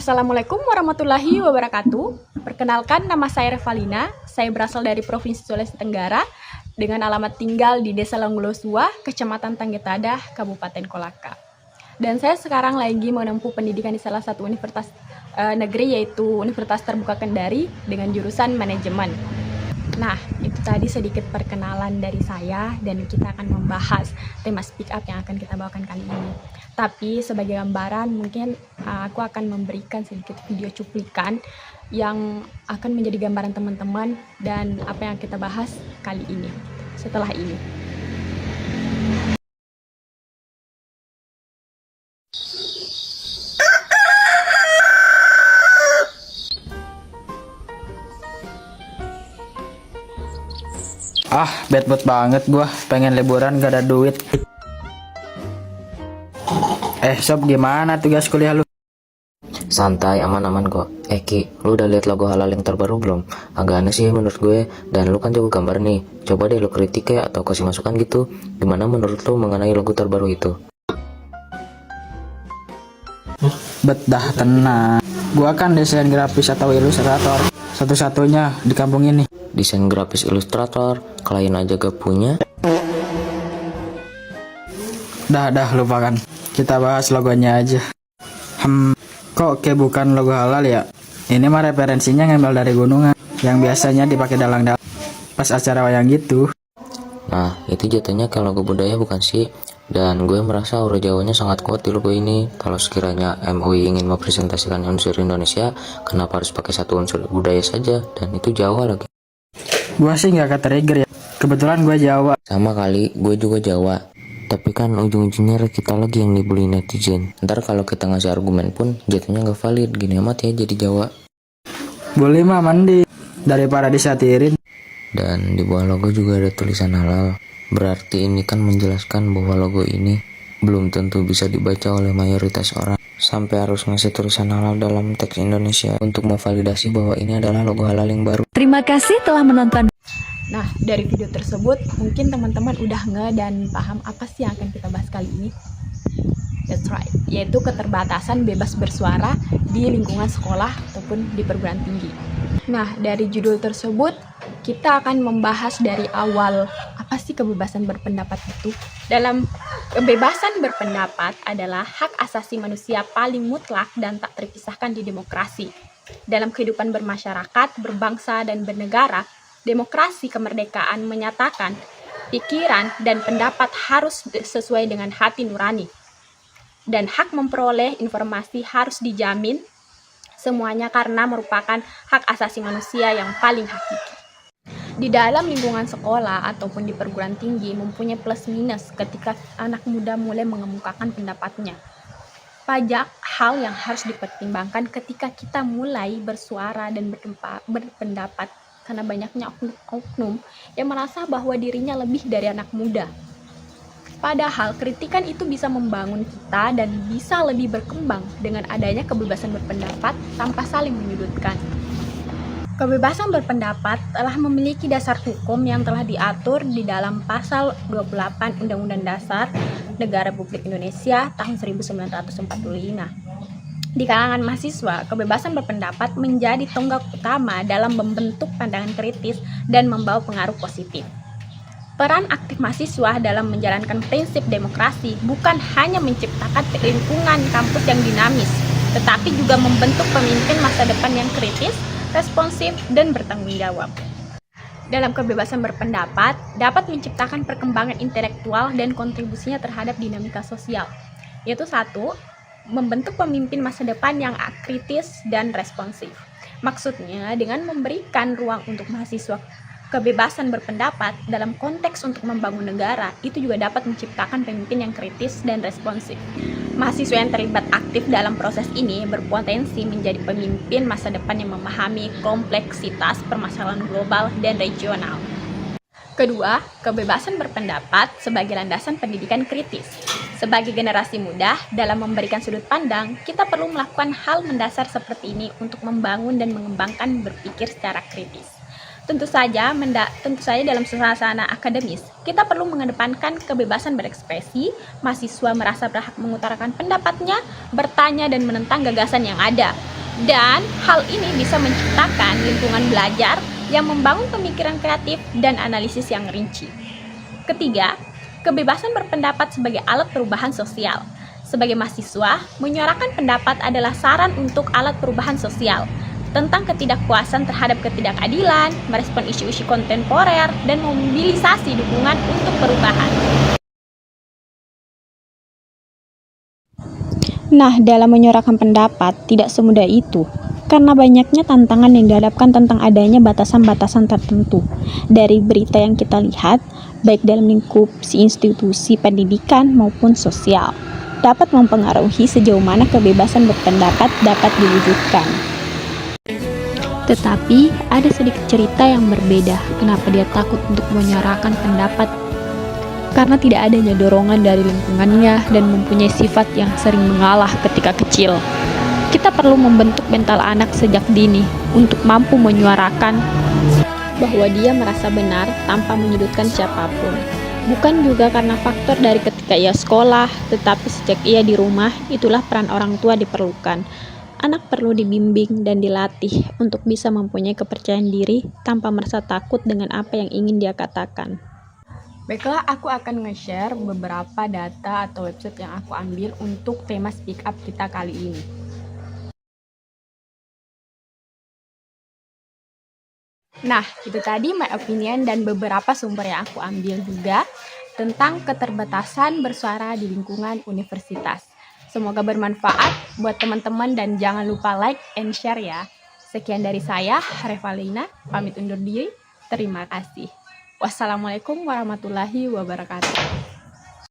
Assalamualaikum warahmatullahi wabarakatuh. Perkenalkan, nama saya Revalina. Saya berasal dari Provinsi Sulawesi Tenggara dengan alamat tinggal di Desa Longgolosua, Kecamatan Tanggetada, Kabupaten Kolaka. Dan saya sekarang lagi menempuh pendidikan di salah satu universitas negeri, yaitu Universitas Terbuka Kendari dengan jurusan manajemen. Nah, itu tadi sedikit perkenalan dari saya, dan kita akan membahas tema speak up yang akan kita bawakan kali ini. Tapi sebagai gambaran, mungkin aku akan memberikan sedikit video cuplikan yang akan menjadi gambaran teman-teman dan apa yang kita bahas kali ini, setelah ini. Bad mood banget gua, pengen liburan gak ada duit. Sob, gimana tugas kuliah lu? Santai, aman-aman kok. Ki, lu udah lihat logo halal yang terbaru belum? Agak aneh sih menurut gue, dan lu kan jago gambar nih. Coba deh lu kritik ya, atau kasih masukan gitu. Gimana menurut lu mengenai logo terbaru itu? Dah tenang. Gua kan desain grafis atau ilustrator, satu-satunya di kampung ini. Desain grafis ilustrator, klien aja gak punya. Dah lupakan. Kita bahas logonya aja. Kok kayak bukan logo halal ya? Ini mah referensinya ngambil dari gunungan yang biasanya dipakai dalang-dalang pas acara wayang gitu. Nah, itu jatuhnya ke logo budaya bukan sih? Dan gue merasa aura Jawanya sangat kuat di logo ini. Kalau sekiranya MUI ingin mempresentasikan unsur Indonesia, kenapa harus pakai satu unsur budaya saja? Dan itu Jawa lagi. Gua sih nggak ke-trigger ya. Kebetulan gue Jawa. Sama kali, gue juga Jawa. Tapi kan ujung-ujungnya kita lagi yang dibully netizen. Ntar kalau kita ngasih argumen pun jatuhnya nggak valid. Gini amat ya jadi Jawa. Boleh mah mandi daripada disatirin. Dan di bawah logo juga ada tulisan halal. Berarti ini kan menjelaskan bahwa logo ini belum tentu bisa dibaca oleh mayoritas orang. Sampai harus ngasih tulisan halal dalam teks Indonesia untuk memvalidasi bahwa ini adalah logo halal yang baru. Terima kasih telah menonton. Nah, dari video tersebut mungkin teman-teman udah dan paham apa sih yang akan kita bahas kali ini. That's right, yaitu keterbatasan bebas bersuara di lingkungan sekolah ataupun di perguruan tinggi. Nah, dari judul tersebut kita akan membahas dari awal apa sih kebebasan berpendapat itu. Dalam kebebasan berpendapat adalah hak asasi manusia paling mutlak dan tak terpisahkan di demokrasi. Dalam kehidupan bermasyarakat, berbangsa, dan bernegara, demokrasi kemerdekaan menyatakan pikiran dan pendapat harus sesuai dengan hati nurani. Dan hak memperoleh informasi harus dijamin semuanya karena merupakan hak asasi manusia yang paling hakiki. Di dalam lingkungan sekolah ataupun di perguruan tinggi mempunyai plus minus ketika anak muda mulai mengemukakan pendapatnya. Banyak hal yang harus dipertimbangkan ketika kita mulai bersuara dan berpendapat, karena banyaknya oknum yang merasa bahwa dirinya lebih dari anak muda. Padahal kritikan itu bisa membangun kita dan bisa lebih berkembang dengan adanya kebebasan berpendapat tanpa saling menyudutkan. Kebebasan berpendapat telah memiliki dasar hukum yang telah diatur di dalam pasal 28 Undang-Undang Dasar Negara Republik Indonesia tahun 1945. Di kalangan mahasiswa, kebebasan berpendapat menjadi tonggak utama dalam membentuk pandangan kritis dan membawa pengaruh positif. Peran aktif mahasiswa dalam menjalankan prinsip demokrasi bukan hanya menciptakan lingkungan kampus yang dinamis, tetapi juga membentuk pemimpin masa depan yang kritis, responsif, dan bertanggung jawab. Dalam kebebasan berpendapat, dapat menciptakan perkembangan intelektual dan kontribusinya terhadap dinamika sosial, yaitu satu, membentuk pemimpin masa depan yang kritis dan responsif. Maksudnya, dengan memberikan ruang untuk mahasiswa kebebasan berpendapat dalam konteks untuk membangun negara, itu juga dapat menciptakan pemimpin yang kritis dan responsif. Mahasiswa yang terlibat aktif dalam proses ini berpotensi menjadi pemimpin masa depan yang memahami kompleksitas permasalahan global dan regional. Kedua, kebebasan berpendapat sebagai landasan pendidikan kritis. Sebagai generasi muda, dalam memberikan sudut pandang, kita perlu melakukan hal mendasar seperti ini untuk membangun dan mengembangkan berpikir secara kritis. Tentu saja dalam suasana akademis, kita perlu mengedepankan kebebasan berekspresi, mahasiswa merasa berhak mengutarakan pendapatnya, bertanya dan menentang gagasan yang ada. Dan hal ini bisa menciptakan lingkungan belajar yang membangun pemikiran kreatif dan analisis yang rinci. Ketiga, kebebasan berpendapat sebagai alat perubahan sosial. Sebagai mahasiswa, menyuarakan pendapat adalah saran untuk alat perubahan sosial tentang ketidakpuasan terhadap ketidakadilan, merespon isu-isu kontemporer, dan memobilisasi dukungan untuk perubahan. Nah, dalam menyuarakan pendapat, tidak semudah itu. Karena banyaknya tantangan yang dihadapkan tentang adanya batasan-batasan tertentu. Dari berita yang kita lihat, baik dalam lingkup institusi pendidikan maupun sosial, dapat mempengaruhi sejauh mana kebebasan berpendapat dapat diwujudkan. Tetapi ada sedikit cerita yang berbeda kenapa dia takut untuk menyuarakan pendapat. Karena tidak adanya dorongan dari lingkungannya dan mempunyai sifat yang sering mengalah ketika kecil. Kita perlu membentuk mental anak sejak dini untuk mampu menyuarakan bahwa dia merasa benar tanpa menyudutkan siapapun. Bukan juga karena faktor dari ketika ia sekolah, tetapi sejak ia di rumah, itulah peran orang tua diperlukan. Anak perlu dibimbing dan dilatih untuk bisa mempunyai kepercayaan diri tanpa merasa takut dengan apa yang ingin dia katakan. Baiklah, aku akan nge-share beberapa data atau website yang aku ambil untuk tema speak up kita kali ini. Nah, itu tadi my opinion dan beberapa sumber yang aku ambil juga tentang keterbatasan bersuara di lingkungan universitas. Semoga bermanfaat buat teman-teman dan jangan lupa like and share ya. Sekian dari saya, Revalina, pamit undur diri. Terima kasih. Wassalamualaikum warahmatullahi wabarakatuh.